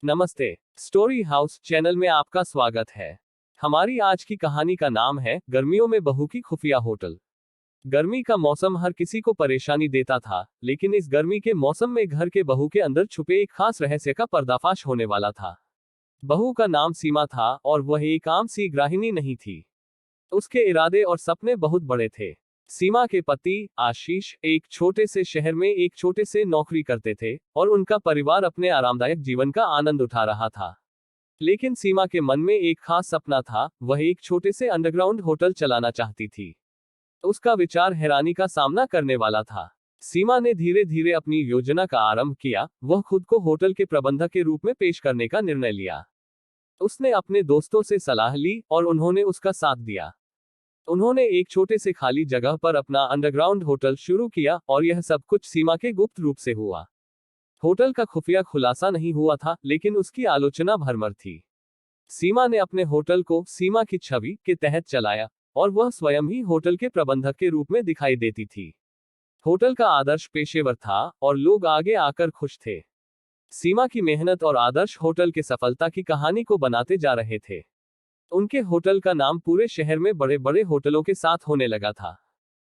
नमस्ते। Story house channel में आपका स्वागत है। हमारी आज की कहानी का नाम है गर्मियों में बहू की खुफिया होटल। गर्मी का मौसम हर किसी को परेशानी देता था, लेकिन इस गर्मी के मौसम में घर के बहू के अंदर छुपे एक खास रहस्य का पर्दाफाश होने वाला था। बहू का नाम सीमा था और वह एक आम सी गृहिणी नहीं थी। उसके इरादे और सपने बहुत बड़े थे। सीमा के पति आशीष एक छोटे से शहर में एक छोटे से नौकरी करते थे और उनका परिवार अपने आरामदायक जीवन का आनंद उठा रहा था। लेकिन सीमा के मन में एक खास सपना था, वह एक छोटे से अंडरग्राउंड होटल चलाना चाहती थी। उसका विचार हैरानी का सामना करने वाला था। सीमा ने धीरे धीरे अपनी योजना का आरंभ किया। वह खुद को होटल के प्रबंधक के रूप में पेश करने का निर्णय लिया। उसने अपने दोस्तों से सलाह ली और उन्होंने उसका साथ दिया। उन्होंने एक छोटे से खाली जगह पर अपना अंडरग्राउंड होटल शुरू किया और यह सब कुछ सीमा के गुप्त रूप से हुआ। होटल का खुफिया खुलासा नहीं हुआ था, लेकिन उसकी आलोचना भरमर थी। सीमा ने अपने होटल को सीमा की छवि के तहत चलाया और वह स्वयं ही होटल के प्रबंधक के रूप में दिखाई देती थी। होटल का आदर्श पेशेवर था और लोग आगे आकर खुश थे। सीमा की मेहनत और आदर्श होटल के सफलता की कहानी को बनाते जा रहे थे। उनके होटल का नाम पूरे शहर में बड़े बड़े होटलों के साथ होने लगा था।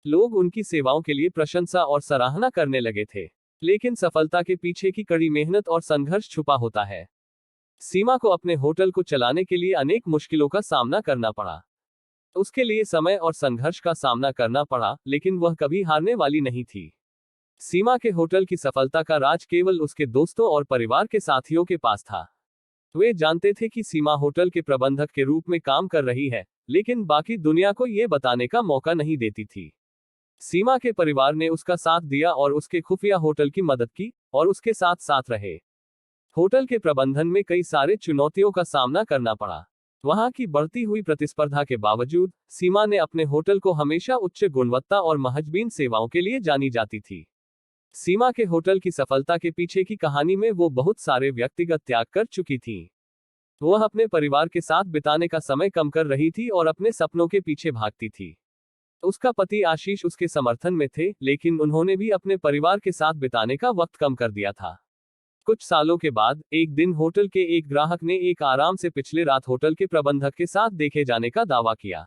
लोग उनकी सेवाओं के लिए प्रशंसा और सराहना करने लगे थे। लेकिन सफलता के पीछे की कड़ी मेहनत और संघर्ष छुपा होता है। सीमा को अपने होटल को चलाने के लिए अनेक मुश्किलों का सामना करना पड़ा। उसके लिए समय और संघर्ष का सामना करना पड़ा, लेकिन वह कभी हारने वाली नहीं थी। सीमा के होटल की सफलता का राज केवल उसके दोस्तों और परिवार के साथियों के पास था। वे जानते थे कि सीमा होटल के प्रबंधक के रूप में काम कर रही है, लेकिन बाकी दुनिया को यह बताने का मौका नहीं देती थी। सीमा के परिवार ने उसका साथ दिया और उसके खुफिया होटल की मदद की और उसके साथ साथ रहे। होटल के प्रबंधन में कई सारे चुनौतियों का सामना करना पड़ा। वहां की बढ़ती हुई प्रतिस्पर्धा के बावजूद सीमा ने अपने होटल को हमेशा उच्च गुणवत्ता और महजबीन सेवाओं के लिए जानी जाती थी। सीमा के होटल की सफलता के पीछे की कहानी में वो बहुत सारे व्यक्तिगत त्याग कर चुकी थी। वह अपने परिवार के साथ बिताने का समय कम कर रही थी और अपने सपनों के पीछे भागती थी। उसका पति आशीष उसके समर्थन में थे, लेकिन उन्होंने भी अपने परिवार के साथ बिताने का वक्त कम कर दिया था। कुछ सालों के बाद एक दिन होटल के एक ग्राहक ने एक आराम से पिछले रात होटल के प्रबंधक के साथ देखे जाने का दावा किया।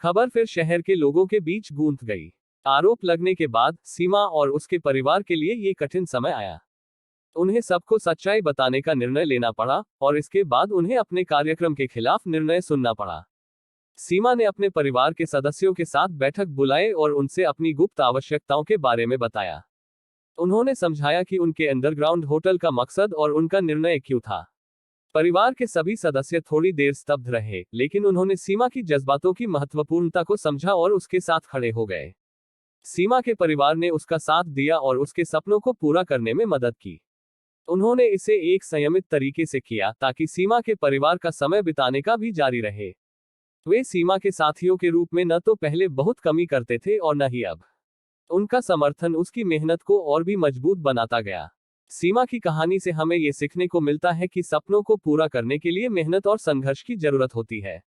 खबर फिर शहर के लोगों के बीच गूंज गई। आरोप लगने के बाद सीमा और उसके परिवार के लिए ये कठिन समय आया। उन्हें सबको सच्चाई बताने का निर्णय लेना पड़ा और इसके बाद उन्हें अपने कार्यक्रम के खिलाफ निर्णय सुनना पड़ा। सीमा ने अपने परिवार के सदस्यों के साथ बैठक बुलाई और उनसे अपनी गुप्त आवश्यकताओं के बारे में बताया। उन्होंने समझाया कि उनके अंडरग्राउंड होटल का मकसद और उनका निर्णय क्यों था। परिवार के सभी सदस्य थोड़ी देर स्तब्ध रहे, लेकिन उन्होंने सीमा की जज्बातों की महत्वपूर्णता को समझा और उसके साथ खड़े हो गए। सीमा के परिवार ने उसका साथ दिया और उसके सपनों को पूरा करने में मदद की। उन्होंने इसे एक संयमित तरीके से किया ताकि सीमा के परिवार का समय बिताने का भी जारी रहे। वे सीमा के साथियों के रूप में न तो पहले बहुत कमी करते थे और न ही अब। उनका समर्थन उसकी मेहनत को और भी मजबूत बनाता गया। सीमा की कहानी से हमें ये सीखने को मिलता है कि सपनों को पूरा करने के लिए मेहनत और संघर्ष की जरूरत होती है।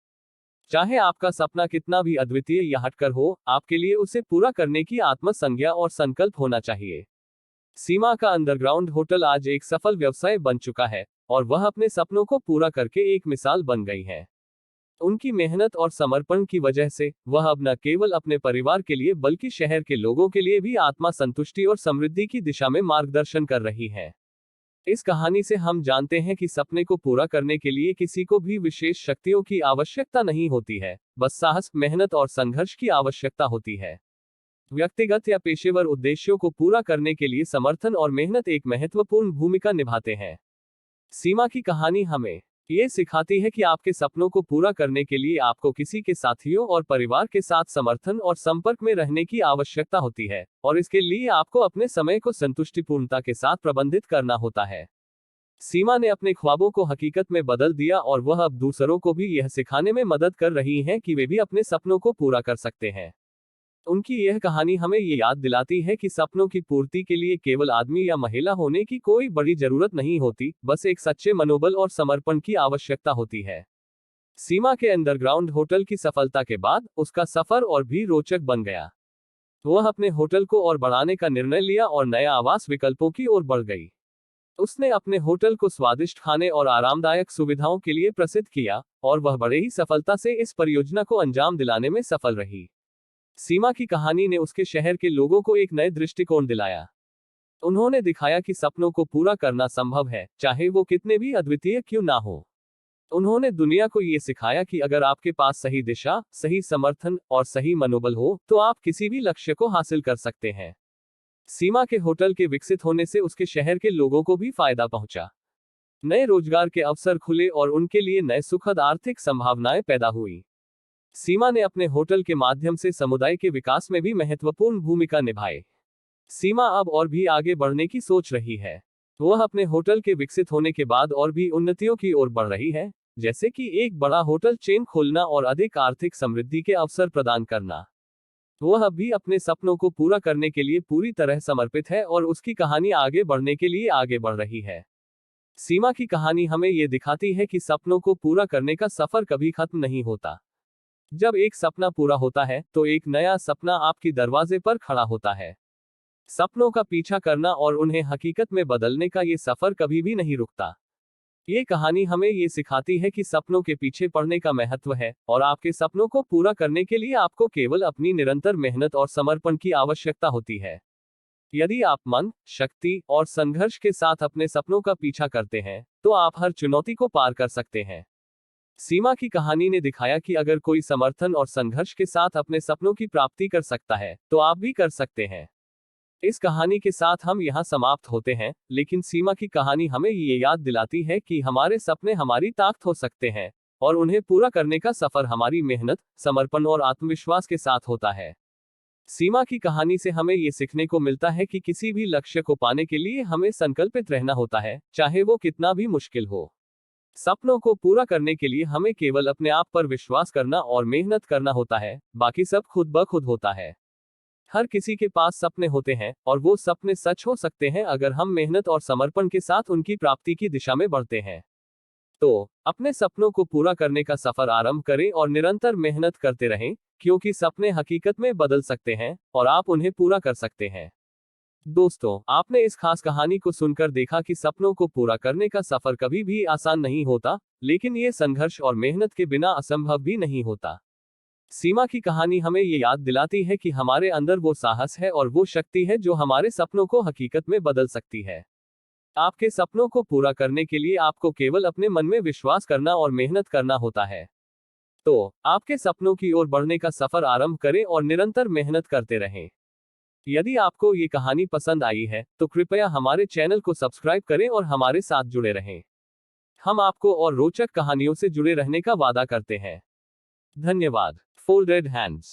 चाहे आपका सपना कितना भी अद्वितीय या हटकर हो, आपके लिए उसे पूरा करने की आत्मसंज्ञा और संकल्प होना चाहिए। सीमा का अंडरग्राउंड होटल आज एक सफल व्यवसाय बन चुका है और वह अपने सपनों को पूरा करके एक मिसाल बन गई है। उनकी मेहनत और समर्पण की वजह से वह अब न केवल अपने परिवार के लिए बल्कि शहर के लोगों के लिए भी आत्मा संतुष्टि और समृद्धि की दिशा में मार्गदर्शन कर रही है। इस कहानी से हम जानते हैं कि सपने को पूरा करने के लिए किसी को भी विशेष शक्तियों की आवश्यकता नहीं होती है, बस साहस, मेहनत और संघर्ष की आवश्यकता होती है। व्यक्तिगत या पेशेवर उद्देश्यों को पूरा करने के लिए समर्थन और मेहनत एक महत्वपूर्ण भूमिका निभाते हैं। सीमा की कहानी हमें ये सिखाती है कि आपके सपनों को पूरा करने के लिए आपको किसी के साथियों और परिवार के साथ समर्थन और संपर्क में रहने की आवश्यकता होती है, और इसके लिए आपको अपने समय को संतुष्टिपूर्णता के साथ प्रबंधित करना होता है। सीमा ने अपने ख्वाबों को हकीकत में बदल दिया और वह अब दूसरों को भी यह सिखाने में मदद कर रही हैं कि वे भी अपने सपनों को पूरा कर सकते हैं। उनकी यह कहानी हमें ये याद दिलाती है कि सपनों की पूर्ति के लिए केवल आदमी या महिला होने की कोई बड़ी जरूरत नहीं होती, बस एक सच्चे मनोबल और समर्पण की आवश्यकता होती है। सीमा के अंडरग्राउंड होटल की सफलता के बाद उसका सफर और भी रोचक बन गया। वह अपने होटल को और बढ़ाने का निर्णय लिया और नए आवास विकल्पों की ओर बढ़ गई। उसने अपने होटल को स्वादिष्ट खाने और आरामदायक सुविधाओं के लिए प्रसिद्ध किया, और वह बड़े ही सफलता से इस परियोजना को अंजाम दिलाने में सफल रही। सीमा की कहानी ने उसके शहर के लोगों को एक नए दृष्टिकोण दिलाया। उन्होंने दिखाया कि सपनों को पूरा करना संभव है, चाहे वो कितने भी अद्वितीय क्यों ना हो। उन्होंने दुनिया को ये सिखाया कि अगर आपके पास सही दिशा, सही समर्थन और सही मनोबल हो, तो आप किसी भी लक्ष्य को हासिल कर सकते हैं। सीमा के होटल के विकसित होने से उसके शहर के लोगों को भी फायदा पहुंचा। नए रोजगार के अवसर खुले और उनके लिए नए सुखद आर्थिक संभावनाएं पैदा हुई। सीमा ने अपने होटल के माध्यम से समुदाय के विकास में भी महत्वपूर्ण भूमिका निभाई। सीमा अब और भी आगे बढ़ने की सोच रही है। वह अपने होटल के विकसित होने के बाद और भी उन्नतियों की ओर बढ़ रही है, जैसे कि एक बड़ा होटल चेन खोलना और अधिक आर्थिक समृद्धि के अवसर प्रदान करना। वह अब भी अपने सपनों को पूरा करने के लिए पूरी तरह समर्पित है और उसकी कहानी आगे बढ़ने के लिए आगे बढ़ रही है। सीमा की कहानी हमें ये दिखाती है कि सपनों को पूरा करने का सफर कभी खत्म नहीं होता। जब एक सपना पूरा होता है, तो एक नया सपना आपके दरवाजे पर खड़ा होता है। सपनों का पीछा करना और उन्हें हकीकत में बदलने का ये सफर कभी भी नहीं रुकता। ये कहानी हमें ये सिखाती है कि सपनों के पीछे पड़ने का महत्व है, और आपके सपनों को पूरा करने के लिए आपको केवल अपनी निरंतर मेहनत और समर्पण की आवश्यकता होती है। यदि आप मन, शक्ति और संघर्ष के साथ अपने सपनों का पीछा करते हैं, तो आप हर चुनौती को पार कर सकते हैं। सीमा की कहानी ने दिखाया कि अगर कोई समर्थन और संघर्ष के साथ अपने सपनों की प्राप्ति कर सकता है, तो आप भी कर सकते हैं। इस कहानी के साथ हम यहाँ समाप्त होते हैं, लेकिन सीमा की कहानी हमें ये याद दिलाती है कि हमारे सपने हमारी ताकत हो सकते हैं, और उन्हें पूरा करने का सफर हमारी मेहनत, समर्पण और आत्मविश्वास के साथ होता है। सीमा की कहानी से हमें ये सीखने को मिलता है कि किसी भी लक्ष्य को पाने के लिए हमें संकल्पित रहना होता है, चाहे वो कितना भी मुश्किल हो। सपनों को पूरा करने के लिए हमें केवल अपने आप पर विश्वास करना और मेहनत करना होता है, बाकी सब खुद ब खुद होता है। हर किसी के पास सपने होते हैं, और वो सपने सच हो सकते हैं अगर हम मेहनत और समर्पण के साथ उनकी प्राप्ति की दिशा में बढ़ते हैं। तो अपने सपनों को पूरा करने का सफर आरंभ करें और निरंतर मेहनत करते रहें, क्योंकि सपने हकीकत में बदल सकते हैं और आप उन्हें पूरा कर सकते हैं। दोस्तों, आपने इस खास कहानी को सुनकर देखा कि सपनों को पूरा करने का सफर कभी भी आसान नहीं होता, लेकिन ये संघर्ष और मेहनत के बिना असंभव भी नहीं होता। सीमा की कहानी हमें ये याद दिलाती है कि हमारे अंदर वो साहस है और वो शक्ति है जो हमारे सपनों को हकीकत में बदल सकती है। आपके सपनों को पूरा करने के लिए आपको केवल अपने मन में विश्वास करना और मेहनत करना होता है। तो आपके सपनों की ओर बढ़ने का सफर आरंभ करें और निरंतर मेहनत करते रहें। यदि आपको ये कहानी पसंद आई है, तो कृपया हमारे चैनल को सब्सक्राइब करें और हमारे साथ जुड़े रहें। हम आपको और रोचक कहानियों से जुड़े रहने का वादा करते हैं। धन्यवाद। Folded hands.